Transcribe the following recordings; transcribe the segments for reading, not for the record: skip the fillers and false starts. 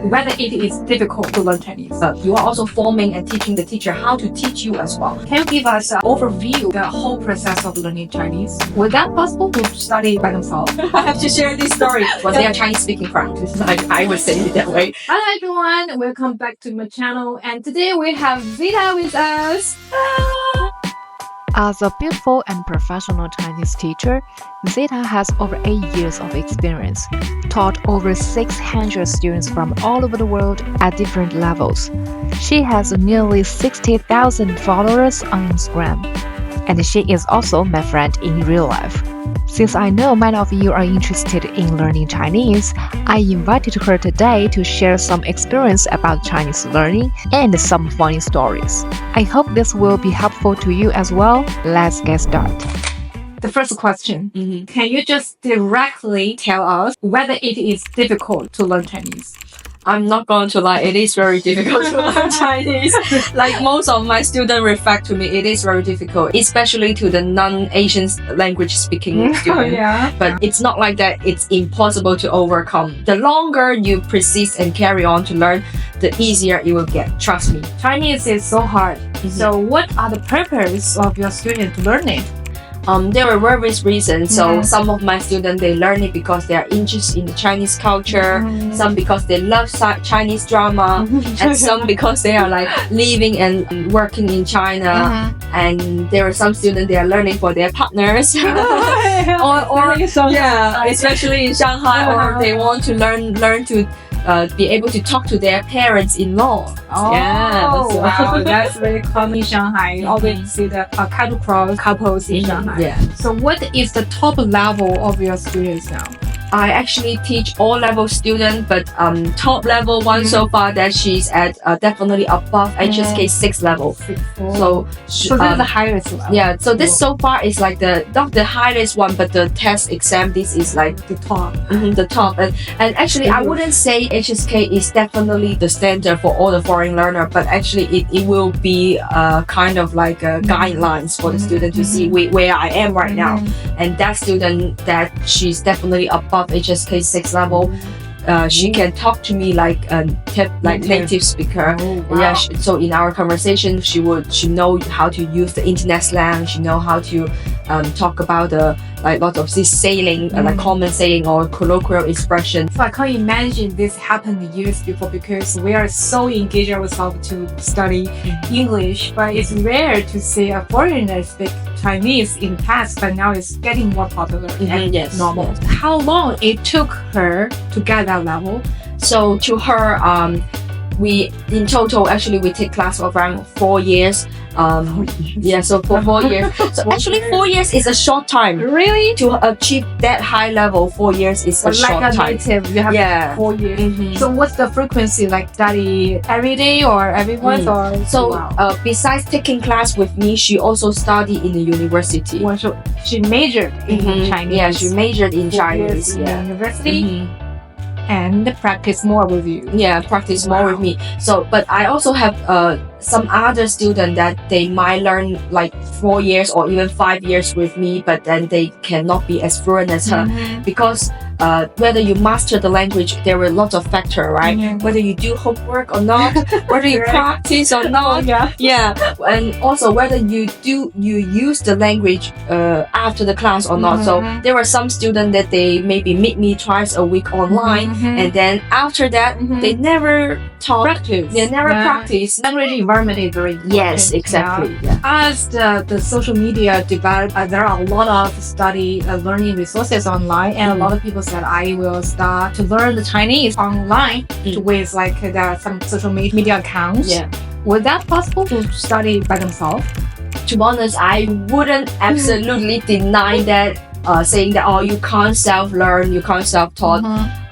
whether it is difficult to learn Chinese. You are also forming and teaching the teacher how to teach you as well. Can you give us an overview of the whole process of learning Chinese? Was that possible to study by themselves? I have to share this story. Well, they are Chinese-speaking practice. I would say it that way. Hello everyone, welcome back to my channel. And today we have Zita with us. As a beautiful and professional Chinese teacher, Zita has over 8 years of experience, taught over 600 students from all over the world at different levels. She has nearly 60,000 followers on Instagram, and she is also my friend in real life. Since I know many of you are interested in learning Chinese, I invited her today to share some experience about Chinese learning and some funny stories. I hope this will be helpful to you as well. Let's get started. The first question, can you just directly tell us whether it is difficult to learn Chinese? I'm not going to lie, it is very difficult to learn Chinese. Like most of my students reflect to me, it is very difficult, especially to the non-Asian language speaking students. Yeah. But it's not like that, it's impossible to overcome. The longer you persist and carry on to learn, the easier it will get. Trust me. Chinese is so hard. So what are the purpose of your student to learn it? There are various reasons. So some of my students, they learn it because they are interested in the Chinese culture, some because they love Chinese drama, and some because they are like living and working in China. And there are some students, they are learning for their partners, or especially in Shanghai, or they want to learn to be able to talk to their parents-in-law. Wow, that's very common in Shanghai. You always see the cattle cross couples in Shanghai. Yeah. So what is the top level of your students now? I actually teach all level students, but top level one so far that she's at definitely above HSK 6 level. So this is the highest level. Yeah, so this so far is like not the highest one, but the test exam, this is like The top. the top. And actually, I wouldn't say HSK is definitely the standard for all the foreign learner, but actually it will be kind of like guidelines for the student to see where I am right now. And that student, that she's definitely above HSK 6 level. She can talk to me like native speaker. Yeah. So in our conversation, she know how to use the internet slang. She know how to talk about the lots of this saying, like common saying or colloquial expression. So I can't imagine this happened years before because we are so engaged ourselves to study English, but it's rare to see a foreigner speak Chinese in the past, but now it's getting more popular and normal. Yes. How long it took her to get that level? So to her, we in total actually we take class for around 4 years. So for 4 years. So actually 4 years is a short time. Really? To achieve that high level, 4 years is a short like a time. native, you have 4 years. So what's the frequency? Like study every day or every month or? So besides taking class with me, she also studied in the university. Well, so she majored in Chinese. Yeah, she majored in 4 Chinese. years in the university. And practice more with you. Yeah, practice more with me. So, but I also have some other students that they might learn like 4 years or even 5 years with me, but then they cannot be as fluent as her because whether you master the language, there are lots of factors, right? Whether you do homework or not, whether you practice or not, and also whether you use the language after the class or not. So there are some students that they maybe meet me twice a week online, and then after that they never talk, they never practice. Language environment is very important. Yes, exactly. Yeah. As the social media develop, there are a lot of study learning resources online, and a lot of people said I will start to learn the Chinese online with like some social media accounts. Yeah. Was that possible to study by themselves? To be honest, I wouldn't absolutely deny that, saying that you can't self-learn, you can't self-taught.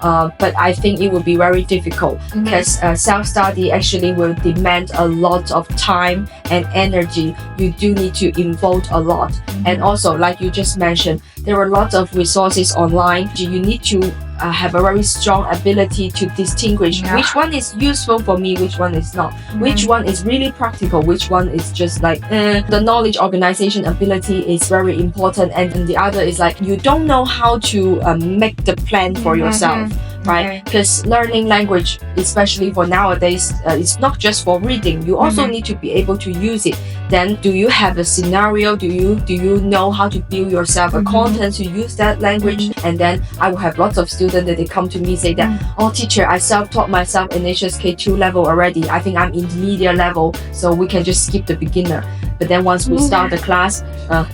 But I think it would be very difficult because self-study actually will demand a lot of time and energy. You do need to involve a lot. And also, like you just mentioned, there are lots of resources online. You need to have a very strong ability to distinguish which one is useful for me, which one is not, which one is really practical, which one is just like the knowledge organization ability is very important, and the other is like you don't know how to make the plan for yourself. right? Okay. Because learning language, especially for nowadays, it's not just for reading. You also need to be able to use it. Then, do you have a scenario? Do you know how to build yourself a content to use that language? And then I will have lots of students that they come to me say that, oh, teacher, I self-taught myself in HSK2 level already. I think I'm intermediate level, so we can just skip the beginner. But then once we start the class,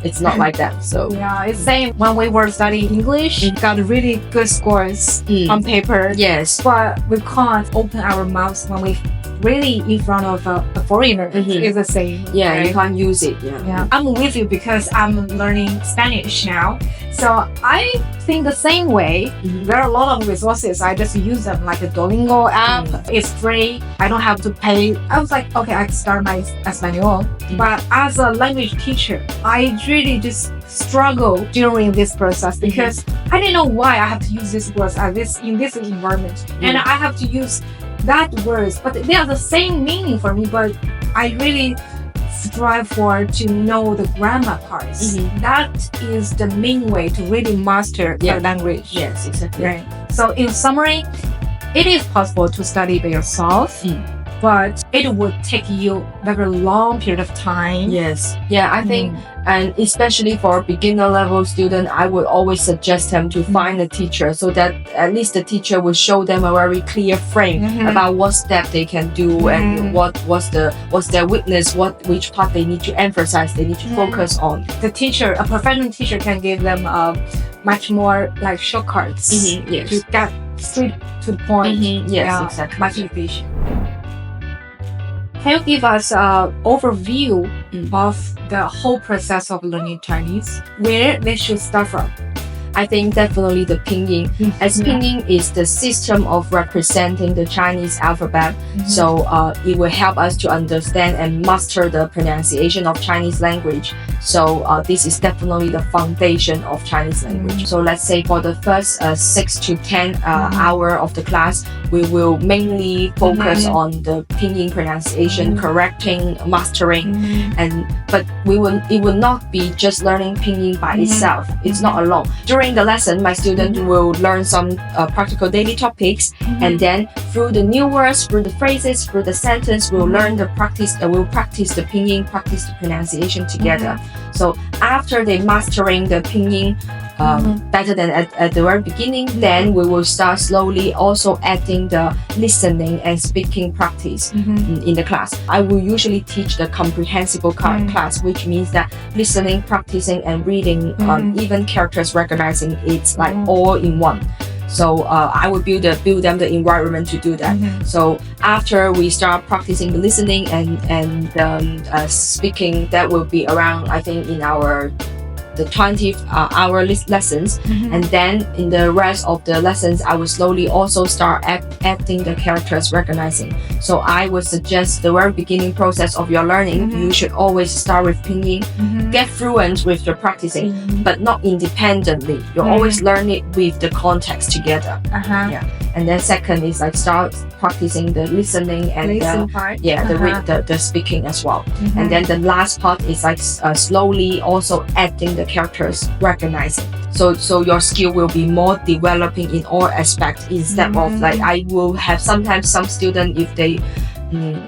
it's not like that. So yeah, it's same when we were studying English, we got really good scores on paper. yes, But we can't open our mouths when we really in front of a foreigner. It's the same. yeah, right? you can't use it. Yeah, I'm with you because I'm learning Spanish now. So I think the same way. There are a lot of resources. I just use them, like the Duolingo app. It's free. I don't have to pay. I was like, okay, I can start my Espanol. But as a language teacher, I really just struggle during this process because I didn't know why I have to use these words in this environment, and I have to use that words, but they are the same meaning for me. But I really strive for to know the grammar parts. That is the main way to really master the language. Yes, exactly. Right. So in summary, it is possible to study by yourself, but it would take you a very long period of time. Yes. Yeah, I think, and especially for beginner level student, I would always suggest them to find a teacher so that at least the teacher will show them a very clear frame about what step they can do and what's their weakness, which part they need to emphasize, they need to focus on. The teacher, a professional teacher, can give them much more like shortcuts Yes. to get straight to the point. Yes, exactly. Much efficient. Can you give us an overview of the whole process of learning Chinese? Where they should start from? I think definitely the Pinyin, as Pinyin is the system of representing the Chinese alphabet. So it will help us to understand and master the pronunciation of Chinese language. So this is definitely the foundation of Chinese language. So let's say for the first 6 to 10 hour of the class, we will mainly focus on the Pinyin pronunciation, correcting, mastering, but it will not be just learning Pinyin by itself. It's not alone. During the lesson, my student will learn some practical daily topics, and then through the new words, through the phrases, through the sentence, we'll learn the practice. We'll practice the Pinyin, practice the pronunciation together. So after they mastering the Pinyin better than at the very beginning, then we will start slowly also adding the listening and speaking practice in the class. I will usually teach the comprehensible class, which means that listening, practicing, and reading, even characters recognizing, it's like all in one. So I will build them the environment to do that. So after we start practicing the listening and speaking, that will be around, I think, in the 20th hour lessons, and then in the rest of the lessons I will slowly also start adding the characters recognizing. So I would suggest the very beginning process of your learning, you should always start with Pinyin, get fluent with the practicing, but not independently. You always learn it with the context together. Yeah. And then second is like start practicing the listening and the speaking as well. And then the last part is like slowly also adding the characters recognizing. So your skill will be more developing in all aspects instead of like I will have sometimes some students, if they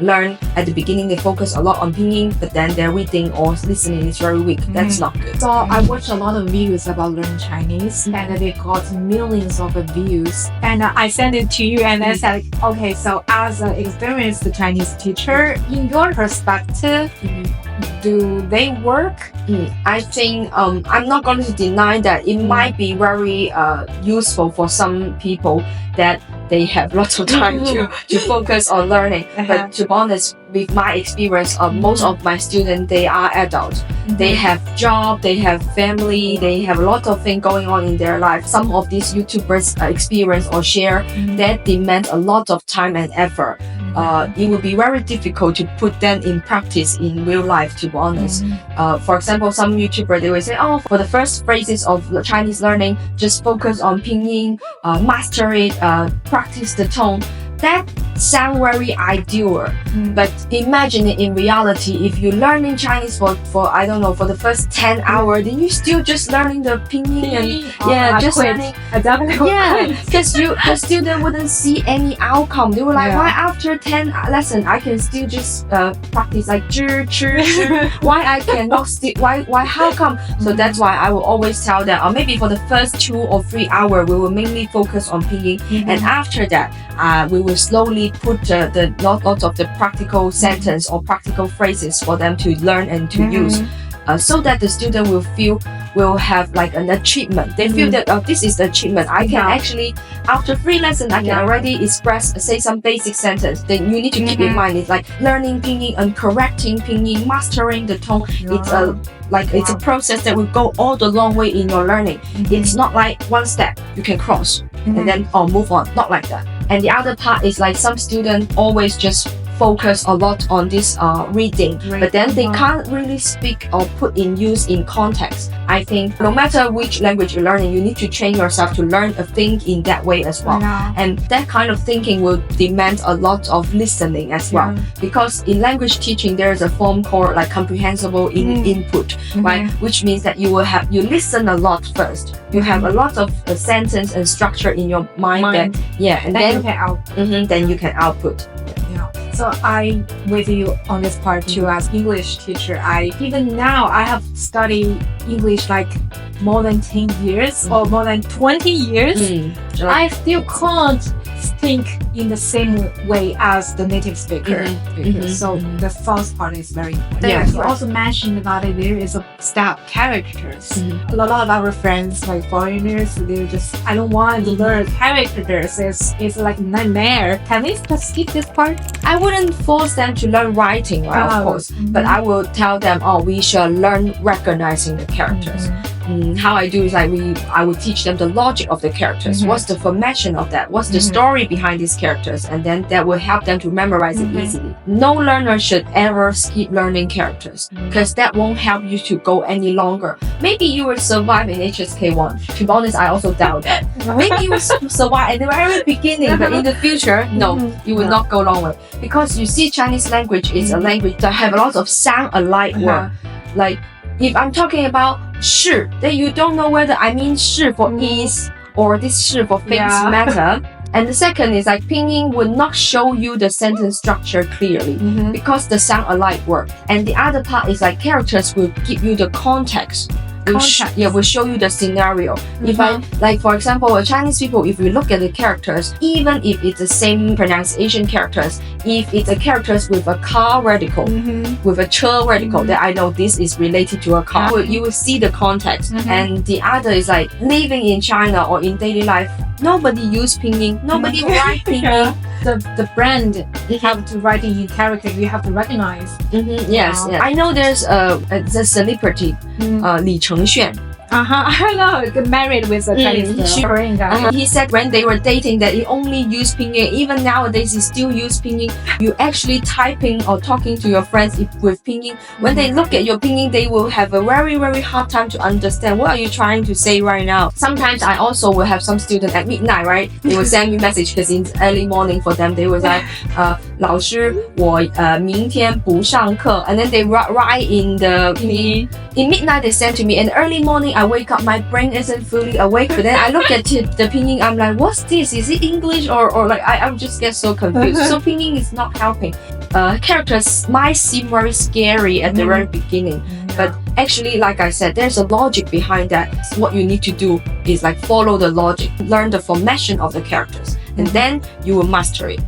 learn at the beginning, they focus a lot on Pinyin, but then their reading or listening is very weak. That's not good. So I watched a lot of videos about learning Chinese, and they got millions of views. And I sent it to you, and I said, okay, so as an experienced Chinese teacher, in your perspective, do they work? I think I'm not going to deny that it might be very useful for some people that they have lots of time to focus on learning. But to be honest, with my experience, most of my students, they are adults. They have job, they have family, they have a lot of things going on in their life. Some of these YouTubers experience or share that demand a lot of time and effort. It will be very difficult to put them in practice in real life, to be honest. For example, some YouTuber, they will say, oh, for the first phrases of Chinese learning, just focus on Pinyin, master it, practice the tone. That sound very ideal. But imagine it in reality, if you learn in Chinese for I don't know, for the first 10 hours, then you still just learning the pinyin and just learning. I definitely Because the student wouldn't see any outcome. They were like, why after 10 lessons I can still just practice like why I cannot why how come? So that's why I will always tell them, or maybe for the first 2 or 3 hours we will mainly focus on pinyin, and after that we will slowly put the lots of the practical sentence or practical phrases for them to learn and to use, so that the student will have like an achievement. They feel that this is the achievement. I can actually, after 3 lessons, I can already say some basic sentence. Then you need to keep in mind, it's like learning pinyin and correcting pinyin, mastering the tone. It's it's a process that will go all the long way in your learning. It's not like one step you can cross and then move on. Not like that. And the other part is like some students always just focus a lot on this reading, but then they can't really speak or put in use in context. I think no matter which language you're learning, you need to train yourself to learn a thing in that way as well. And that kind of thinking will demand a lot of listening as well. Because in language teaching, there is a form called like comprehensible input, right? Which means that you listen a lot first. You have a lot of sentence and structure in your mind. And then you can output. Then you can output. So I with you on this part too. As English teacher, even now I have studied English like more than 10 years or more than 20 years. I still can't think in the same way as the native speaker. So the first part is very important. You also mentioned about it, there is a step characters. A lot of our friends, like foreigners, they're just, I don't want to learn characters. It's like a nightmare. Can we just skip this part? I wouldn't force them to learn writing, right, of course, but I will tell them, we shall learn recognizing the characters. How I do is I will teach them the logic of the characters. What's the formation of that? What's the story behind these characters? And then that will help them to memorize it easily. No learner should ever skip learning characters, because that won't help you to go any longer. Maybe you will survive in HSK1. To be honest, I also doubt that. Maybe you will survive at the very beginning, but in the future, no, you will not go long way. Because you see, Chinese language is a language that have a lot of sound-alike words. Like, if I'm talking about 是, then you don't know whether I mean 是 for is or this 是 for things matter. And the second is like pinyin will not show you the sentence structure clearly because the sound alike word. And the other part is like characters will give you the context. Will show you the scenario. If I, like for example, Chinese people, if you look at the characters, even if it's the same pronunciation characters, if it's a characters with a car radical, with a 车 radical, then I know this is related to a car. You will see the context. And the other is like living in China or in daily life, nobody use pinyin, nobody write pinyin. The brand you have to write in character, you have to recognize. Yes. I know there's a celebrity, Li Chengxuan. I know, get married with a Chinese Korean guy. He said when they were dating that he only used pinyin. Even nowadays, he still use pinyin. You actually typing or talking to your friends with pinyin. When they look at your pinyin, they will have a very, very hard time to understand what are you trying to say right now. Sometimes I also will have some students at midnight, right? They will send me message because in early morning for them, they will like, 老师我明天不上课, and then they write in the pinyin. In midnight, they send to me. In early morning, I wake up, my brain isn't fully awake. But then I look at the pinyin, I'm like, what's this? Is it English or like I just get so confused. So pinyin is not helping. Characters might seem very scary at the very beginning, but actually, like I said, there's a logic behind that. What you need to do is like follow the logic, learn the formation of the characters, and then you will master it.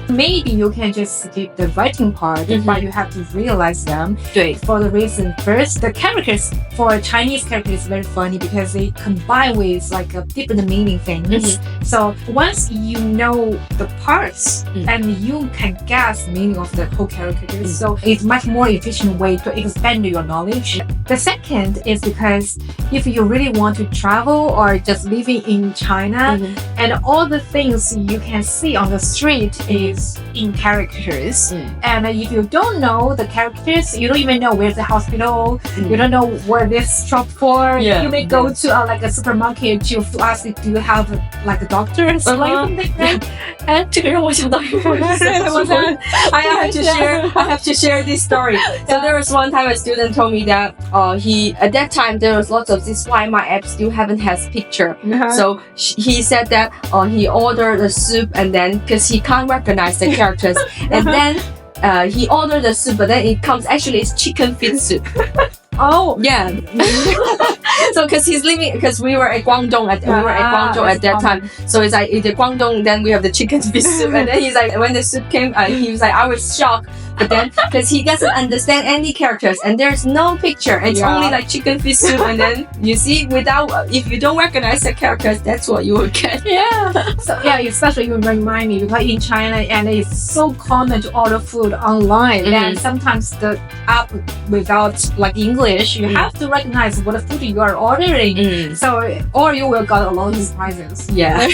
Maybe you can just skip the writing part, but you have to realize them. For the reason, first, the characters for a Chinese character is very funny because they combine with like a different meaning things. So once you know the parts, and you can guess the meaning of the whole character, so it's much more efficient way to expand your knowledge. The second is because if you really want to travel or just living in China, and all the things you can see on the street great is in characters. And if you don't know the characters, you don't even know where's the hospital. You don't know where this shop for. You may go to like a supermarket to ask, do you have like a doctor or something like that? And 这个让我想到一个故事 I have to share this story. So there was one time a student told me that he at that time there was lots of this why my app still haven't has picture. So he said that he ordered the soup and then because he can't recognize the characters and then he ordered the soup but then it comes actually it's chicken feet soup. Oh yeah. So because we were at Guangdong at that time. So it's like in the Guangdong then we have the chicken feet soup and then he's like when the soup came he was like I was shocked. But then, because he doesn't understand any characters and there's no picture, and it's only like chicken feet soup, and then you see if you don't recognize the characters, that's what you will get. So especially you remind me because in China and it's so common to order food online, and sometimes the app without like English, you have to recognize what food you are ordering. So or you will get a lot of surprises. And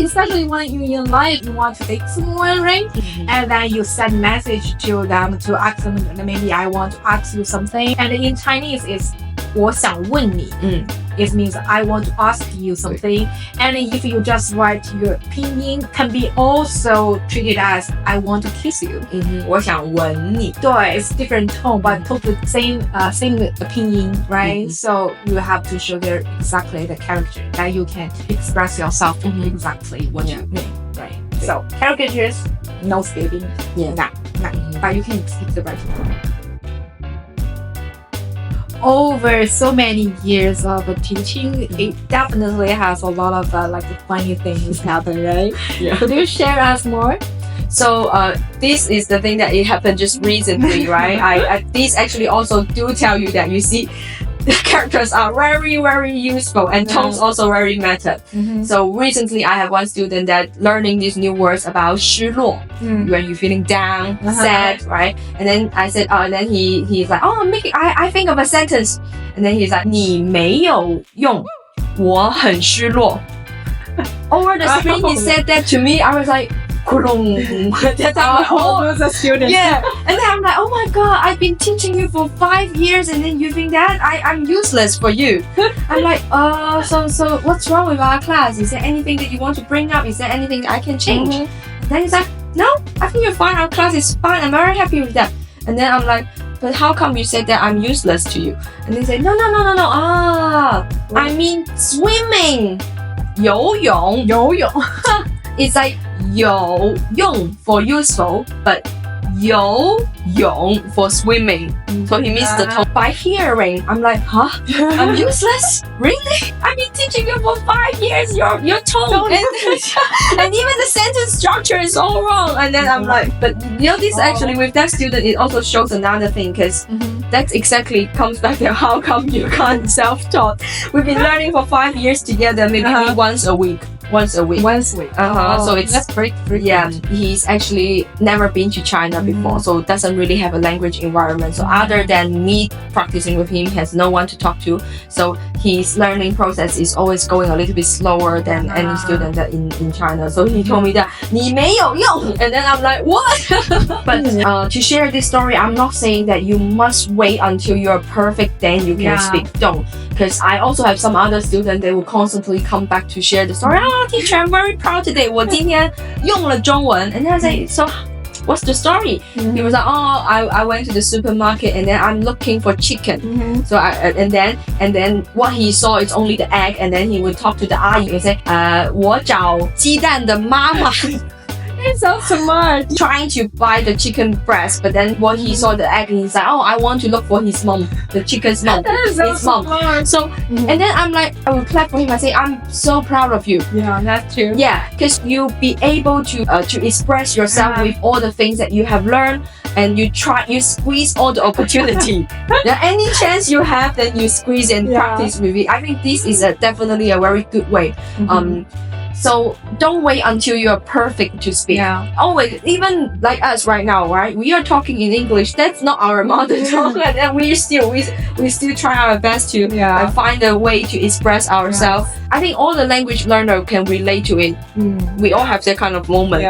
especially when you're in life, you want to date someone, right? And then you send message to them to ask them maybe I want to ask you something. And in Chinese is 我想问你. It means I want to ask you something. And if you just write your PinYin, can be also treated as I want to kiss you. 我想吻你. It's different tone, but totally same PinYin, right? So you have to show there exactly the character that you can express yourself exactly what you mean, right? So caricatures, no skipping. But you can skip the right one. Over so many years of teaching, it definitely has a lot of like funny things happen, right? Could you share us more? So this is the thing that it happened just recently, right? This actually also do tell you that you see the characters are very, very useful and tones also very matter. So recently I have one student that learning these new words about 失落 when you're feeling down, sad, right? And then I said, and then he's like, I think of a sentence. And then he's like, 你没有用，我很失落. Over the screen he said that to me. I was like, that's a student. And then I'm like, oh my god, I've been teaching you for 5 years and then you think that I'm useless for you. I'm like, so what's wrong with our class? Is there anything that you want to bring up? Is there anything that I can change? And then he's like, no, I think you're fine. Our class is fine. I'm very happy with that. And then I'm like, but how come you said that I'm useless to you? And they say, no. I mean swimming. 游泳. It's like 有用 for useful, but 游泳 for swimming. So he missed the tone. By hearing, I'm like, huh? I'm useless? Really? I've been teaching you for 5 years. Your tone and even the sentence structure is all wrong. And then I'm like, but this actually with that student, it also shows another thing because that exactly comes back to how come you can't self-taught. We've been learning for 5 years together, maybe once a week. So it's that's pretty he's actually never been to China before, so doesn't really have a language environment. So other than me practicing with him, has no one to talk to. So his learning process is always going a little bit slower than any student that in China. So he told me that 你没有用, and then I'm like, what? But to share this story, I'm not saying that you must wait until you're perfect then you can speak. Don't. Because I also have some other students, they will constantly come back to share the story. Teacher, I'm very proud today. 我今天用了中文. And then I say, so what's the story? He was like, I went to the supermarket and then I'm looking for chicken. So and then what he saw is only the egg, and then he would talk to the 阿姨 and say, 我找鸡蛋的妈妈. It's so smart. Trying to buy the chicken breast, but then when he saw the egg, he's like, I want to look for his mom, the chicken's mom, his mom. So, and then I'm like, I will clap for him. I say, I'm so proud of you. Yeah, that's true. Yeah, because you be able to express yourself with all the things that you have learned, and you squeeze all the opportunity. Any chance you have, then you squeeze and practice with it. I think this is definitely a very good way. So don't wait until you're perfect to speak. Yeah. Always, even like us right now, right? We are talking in English. That's not our mother tongue, and we still try our best to find a way to express ourselves. I think all the language learner can relate to it. We all have that kind of moment.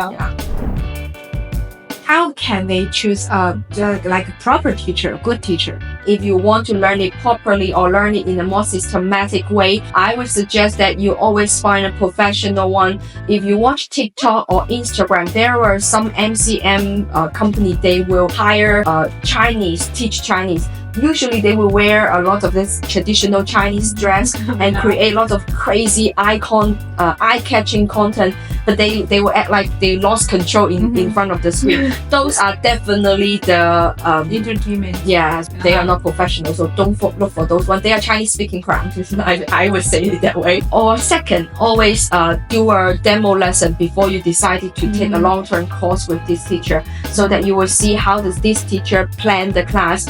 How can they choose like a proper teacher, a good teacher? If you want to learn it properly or learn it in a more systematic way, I would suggest that you always find a professional one. If you watch TikTok or Instagram, there are some MCM company, they will hire Chinese, teach Chinese. Usually they will wear a lot of this traditional Chinese dress and create lots of crazy eye-catching content, but they will act like they lost control in front of the screen. Those are definitely the entertainment. Yeah, they are not professional, so don't look for those ones. They are Chinese speaking crowds. I would say it that way. Or second, always do a demo lesson before you decided to take a long-term course with this teacher, so that you will see how does this teacher plan the class.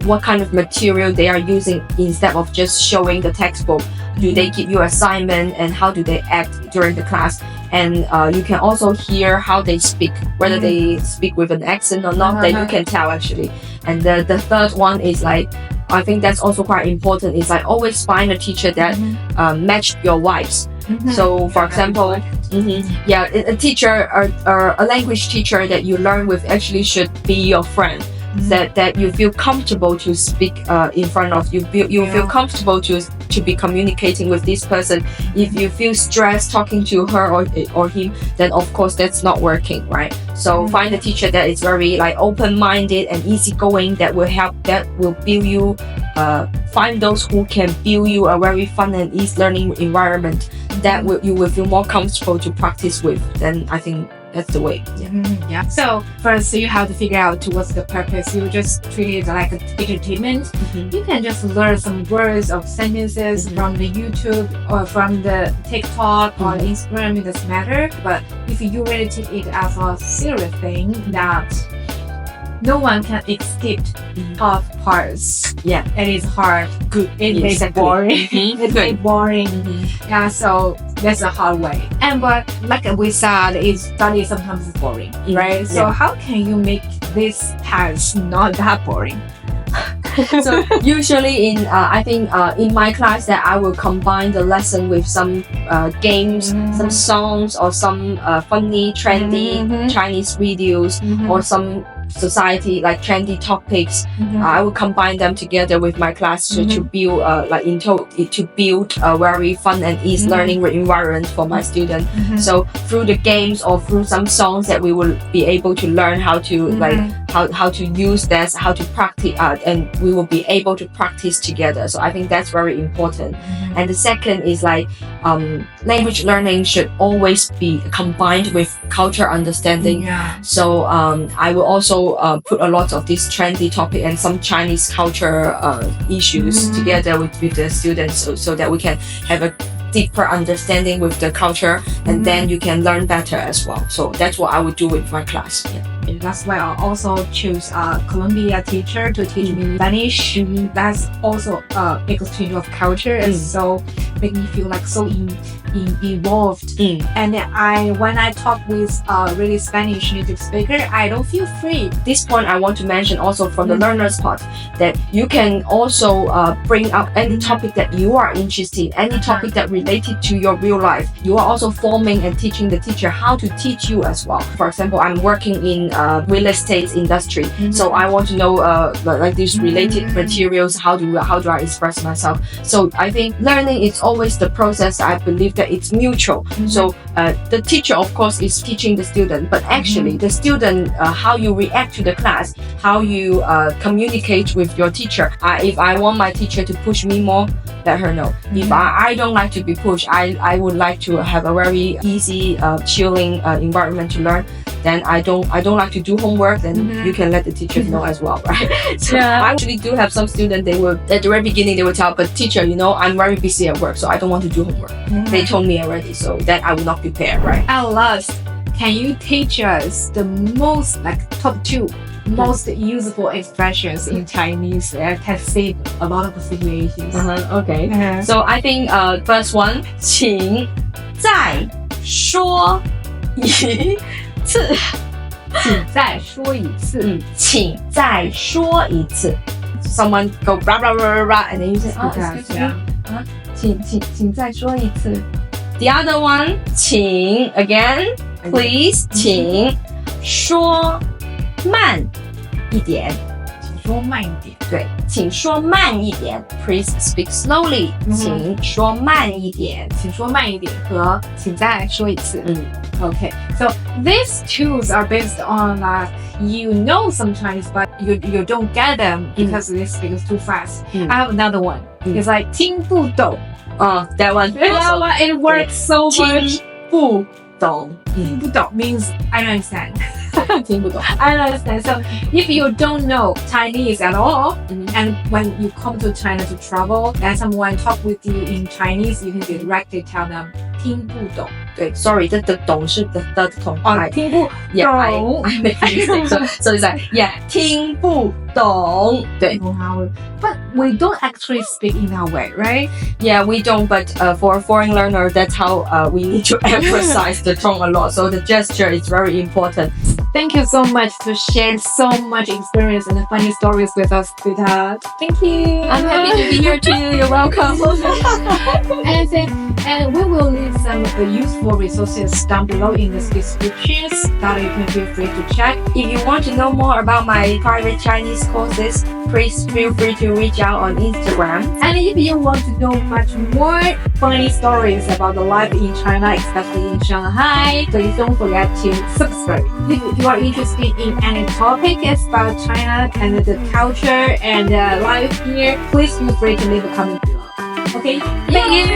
What kind of material they are using instead of just showing the textbook. Do they give you assignment, and how do they act during the class? And you can also hear how they speak, whether they speak with an accent or not, then you can tell actually. And the third one is like, I think that's also quite important, is like always find a teacher that match your vibes. So for example, a teacher or a language teacher that you learn with actually should be your friend. That you feel comfortable to speak in front of you. You feel comfortable to be communicating with this person. If you feel stressed talking to her or him, then of course that's not working, right? So find a teacher that is very like open-minded and easygoing, that will build you. Find those who can build you a very fun and easy learning environment that you will feel more comfortable to practice with. Then I think that's the way. So first you have to figure out what's the purpose. You just treat it like an entertainment. You can just learn some words of sentences from the YouTube or from the TikTok or Instagram. It doesn't matter. But if you really take it as a serious thing, that no one can escape tough parts. It is hard. Good. It is boring. It's boring. So that's a hard way. But like we said, study sometimes is boring, right? So how can you make this task not that boring? So usually I think in my class that I will combine the lesson with some games, some songs, or some funny, trendy Chinese videos, or some society like trendy topics. I will combine them together with my class to build to build a very fun and easy learning environment for my student. So through the games or through some songs that we will be able to learn how to how to use this, how to practice, and we will be able to practice together. So I think that's very important. And the second is like language learning should always be combined with culture understanding. So I will also put a lot of this trendy topic and some Chinese culture issues together with the students, so that we can have a deeper understanding with the culture, and then you can learn better as well. So that's what I would do with my class. That's why I also choose a Colombia teacher to teach me Spanish. That's also exchange of culture, and so make me feel like so involved. And when I talk with really Spanish native speaker, I don't feel free. This point I want to mention also from the learner's part, that you can also bring up any topic that you are interested in, any topic that related to your real life. You are also forming and teaching the teacher how to teach you as well. For example, I'm working in real estate industry, so I want to know like these related materials. How do I express myself? So I think learning is always the process. I believe that it's mutual. So the teacher of course is teaching the student, but actually the student, how you react to the class, how you communicate with your teacher. If I want my teacher to push me more, let her know. If I don't like to be pushed, I would like to have a very easy chilling environment to learn, then I don't like to do homework, then you can let the teacher know as well, right? So I actually do have some students, they will at the very beginning they will tell, but teacher, I'm very busy at work, so I don't want to do homework. They told me already, so that I will not prepare, right? At last, can you teach us the most top 2 most useful expressions in Chinese can save a lot of situations. Okay. So So I think first one, 请再说一次。请再说一次。请再说一次。Someone go blah blah blah blah blah, and then you say, oh, excuse me. 请再说一次。The other one, 请 again, please, 请说慢一点。请说慢一点。对，请说慢一点。Please speak slowly. 请说慢一点。请说慢一点和请再说一次。Okay, so these tools are based on you know some Chinese, but you don't get them because they speak too fast. I have another one. It's like 听不懂. That one. It works so much. 听不懂。听不懂 means I don't understand. 听不懂。I don't understand. So if you don't know Chinese at all, and when you come to China to travel, and someone talk with you in Chinese, you can directly tell them 听不懂。对 ，sorry， 这的懂是的懂。听不懂。Yeah, I make a mistake. So it's like, yeah, 听不懂。对。But we don't actually speak in that way, right? Yeah, we don't. But for a foreign learner, that's how we need to emphasize the tone a lot. So the gesture is very important. Thank you so much for sharing so much experience and funny stories with us, Zita. Thank you. I'm happy to be here too. You're welcome. And we will leave some useful resources down below in the descriptions that you can feel free to check. If you want to know more about my private Chinese courses, please feel free to reach out on Instagram. And if you want to know much more funny stories about the life in China, especially in Shanghai, please don't forget to subscribe. If you are interested in any topic about China and the culture and life here, please feel free to leave a comment below. Okay? Thank you!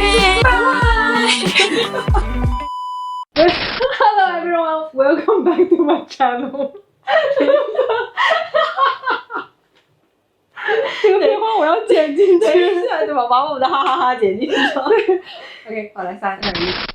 Bye! Hello everyone! Welcome back to my channel. 这个电话我要剪进去。对，把我们的哈哈哈剪进去。OK，好，来3、2、1。